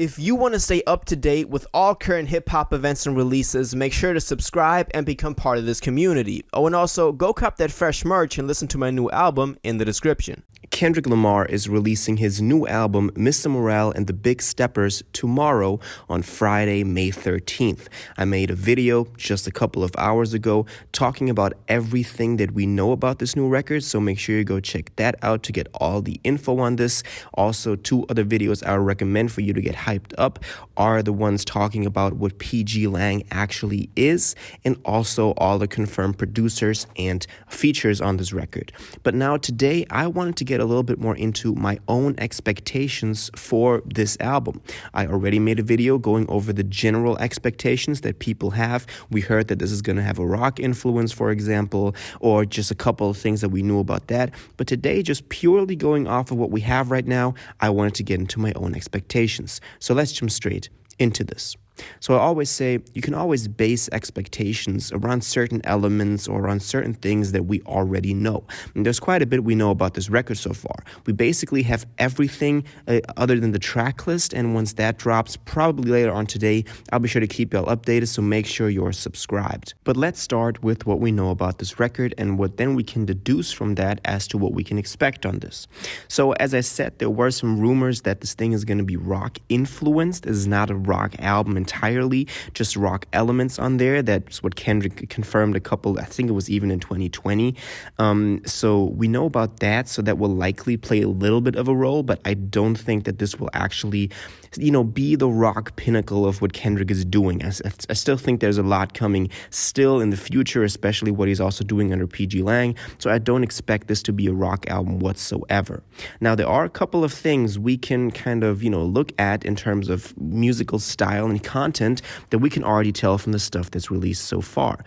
If you want to stay up to date with all current hip-hop events and releases, make sure to subscribe and become part of this community. Oh, and also, go cop that fresh merch and listen to my new album in the description. Kendrick Lamar is releasing his new album, Mr. Morale and the Big Steppers, tomorrow on Friday, May 13th. I made a video just a couple of hours ago talking about everything that we know about this new record, so make sure you go check that out to get all the info on this. Also, two other videos I would recommend for you to get hyped up are the ones talking about what PG Lang actually is, and also all the confirmed producers and features on this record. But now today, I wanted to get a little bit more into my own expectations for this album. I already made a video going over the general expectations that people have. We heard that this is going to have a rock influence, for example, or just a couple of things that we knew about that. But today, just purely going off of what we have right now, I wanted to get into my own expectations. So let's jump straight into this. So I always say you can always base expectations around certain elements or on certain things that we already know. And there's quite a bit we know about this record so far. We basically have everything other than the track list, and once that drops, probably later on today, I'll be sure to keep y'all updated, so make sure you're subscribed. But let's start with what we know about this record and what then we can deduce from that as to what we can expect on this. So as I said, there were some rumors that this thing is going to be rock influenced. This is not a rock album entirely, just rock elements on there. That's what Kendrick confirmed a couple, I think it was even in 2020. So we know about that, so that will likely play a little bit of a role, but I don't think that this will actually, be the rock pinnacle of what Kendrick is doing. I still think there's a lot coming still in the future, especially what he's also doing under PG Lang, so I don't expect this to be a rock album whatsoever. Now, there are a couple of things we can kind of, look at in terms of musical style and content that we can already tell from the stuff that's released so far.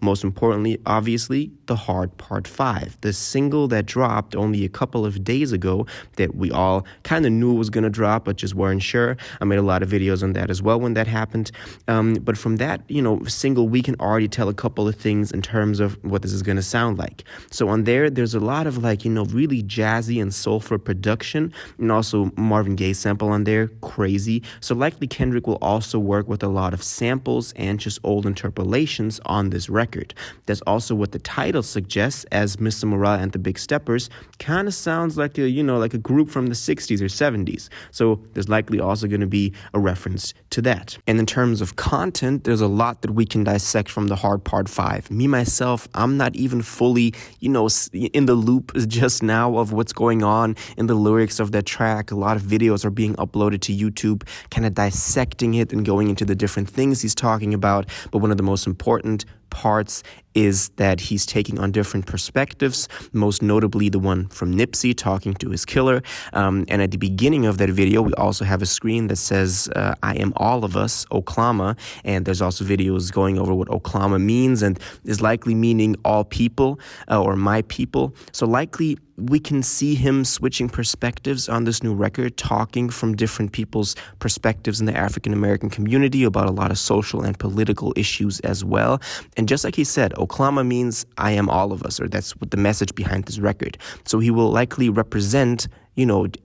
Most importantly, obviously, The Hard Part 5, the single that dropped only a couple of days ago that we all kind of knew was going to drop, but just weren't sure. I made a lot of videos on that as well when that happened. But from that, single, we can already tell a couple of things in terms of what this is going to sound like. So on there's a lot of really jazzy and soulful production, and also Marvin Gaye sample on there, crazy. So likely Kendrick will also work with a lot of samples and just old interpolations on this record. That's also what the title suggests, as Mr. Morale and the Big Steppers kind of sounds like a group from the 60s or 70s. So there's likely also going to be a reference to that. And in terms of content, there's a lot that we can dissect from The Hard Part 5. Me, myself, I'm not even fully, in the loop just now of what's going on in the lyrics of that track. A lot of videos are being uploaded to YouTube, kind of dissecting it and going into the different things he's talking about. But one of the most important parts is that he's taking on different perspectives, most notably the one from Nipsey talking to his killer. And at the beginning of that video, we also have a screen that says, I am all of us, Oklama. And there's also videos going over what Oklama means and is likely meaning all people or my people. So likely we can see him switching perspectives on this new record, talking from different people's perspectives in the African American community about a lot of social and political issues as well. And just like he said, Oklama means I am all of us, or that's what the message behind this record. So he will likely represent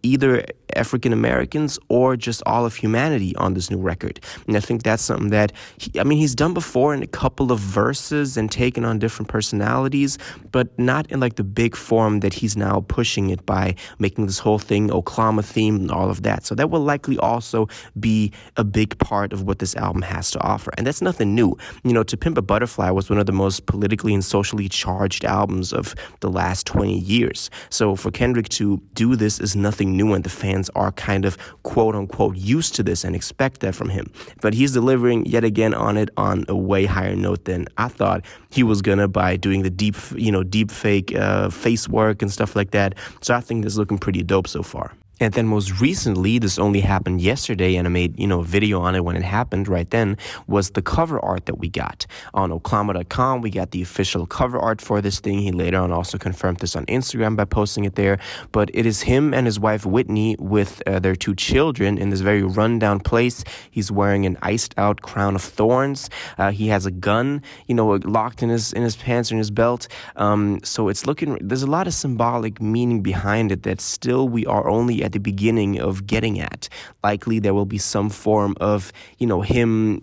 either African Americans or just all of humanity on this new record. And I think that's something that, he's done before in a couple of verses and taken on different personalities, but not in the big form that he's now pushing it by making this whole thing Oklama themed and all of that. So that will likely also be a big part of what this album has to offer. And that's nothing new. To Pimp A Butterfly was one of the most politically and socially charged albums of the last 20 years. So for Kendrick to do this is nothing new, and the fans are kind of quote unquote used to this and expect that from him. But he's delivering yet again on it on a way higher note than I thought he was gonna by doing the deep fake face work and stuff like that. So I think this is looking pretty dope so far. And then most recently, this only happened yesterday, and I made, a video on it when it happened right then, was the cover art that we got. On Oklama.com, we got the official cover art for this thing. He later on also confirmed this on Instagram by posting it there. But it is him and his wife, Whitney, with their two children in this very rundown place. He's wearing an iced-out crown of thorns. He has a gun, locked in his pants or in his belt. So it's there's a lot of symbolic meaning behind it that still we are only at the beginning of getting at. Likely there will be some form of, him,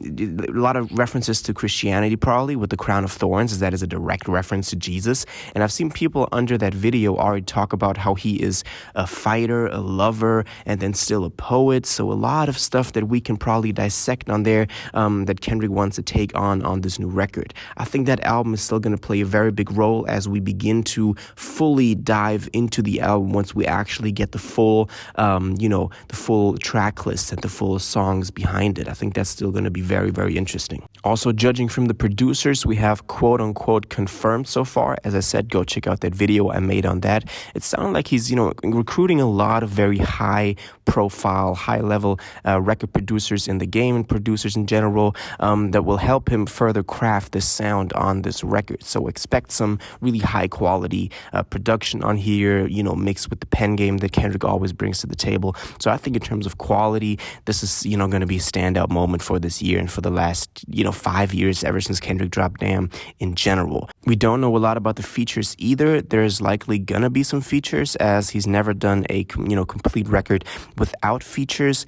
a lot of references to Christianity probably with the crown of thorns, as that is a direct reference to Jesus. And I've seen people under that video already talk about how he is a fighter, a lover, and then still a poet. So a lot of stuff that we can probably dissect on there that Kendrick wants to take on this new record. I think that album is still going to play a very big role as we begin to fully dive into the album once we actually get the full, the full track list and the full songs behind it. I think that's still going to be very, very interesting. Also, judging from the producers, we have quote unquote confirmed so far. As I said, go check out that video I made on that. It sounded like he's, recruiting a lot of very high profile, high level record producers in the game and producers in general that will help him further craft this sound on this record. So expect some really high quality production on here, mixed with the pen game that Kendrick always brings to the table. So I think in terms of quality, this is, going to be a standout moment for this year and for the last, 5 years ever since Kendrick dropped Damn in general. We don't know a lot about the features either. There's likely gonna be some features as he's never done a, complete record without features.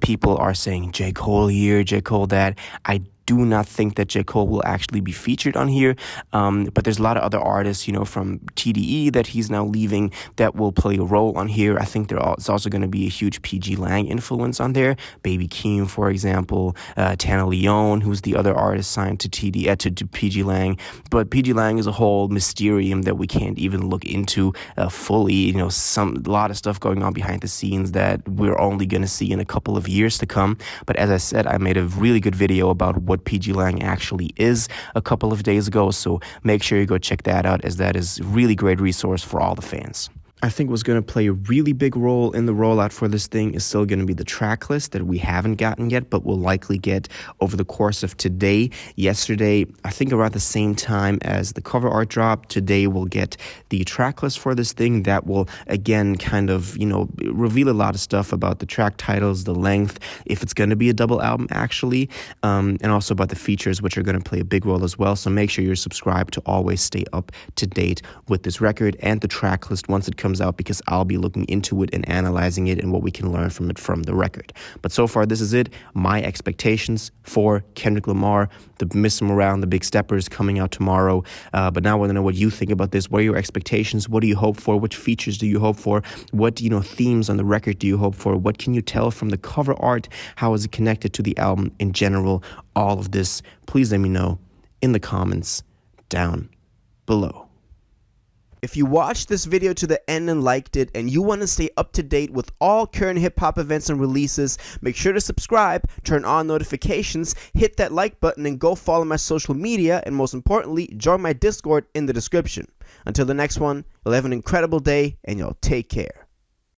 People are saying J. Cole here, J. Cole that. I do not think that J. Cole will actually be featured on here, but there's a lot of other artists, from TDE that he's now leaving that will play a role on here. I think there's also going to be a huge PG Lang influence on there. Baby Keem, for example, Tana Leone, who's the other artist signed to to PG Lang. But PG Lang is a whole mysterium that we can't even look into fully. A lot of stuff going on behind the scenes that we're only going to see in a couple of years to come. But as I said, I made a really good video about what PG Lang actually is a couple of days ago, so make sure you go check that out, as that is a really great resource for all the fans. I think what's going to play a really big role in the rollout for this thing is still going to be the track list that we haven't gotten yet, but will likely get over the course of today. Yesterday, I think around the same time as the cover art drop, today we'll get the track list for this thing that will, again, kind of, reveal a lot of stuff about the track titles, the length, if it's going to be a double album, actually, and also about the features, which are going to play a big role as well. So make sure you're subscribed to always stay up to date with this record and the track list once it comes out, because I'll be looking into it and analyzing it and what we can learn from it from the record. But so far, this is it. My expectations for Kendrick Lamar, the Miss Him Around, the Big Steppers coming out tomorrow. But now I want to know what you think about this. What are your expectations? What do you hope for? Which features do you hope for? What, themes on the record do you hope for? What can you tell from the cover art? How is it connected to the album in general? All of this, please let me know in the comments down below. If you watched this video to the end and liked it, and you want to stay up to date with all current hip-hop events and releases, make sure to subscribe, turn on notifications, hit that like button, and go follow my social media, and most importantly, join my Discord in the description. Until the next one, you'll have an incredible day, and y'all take care.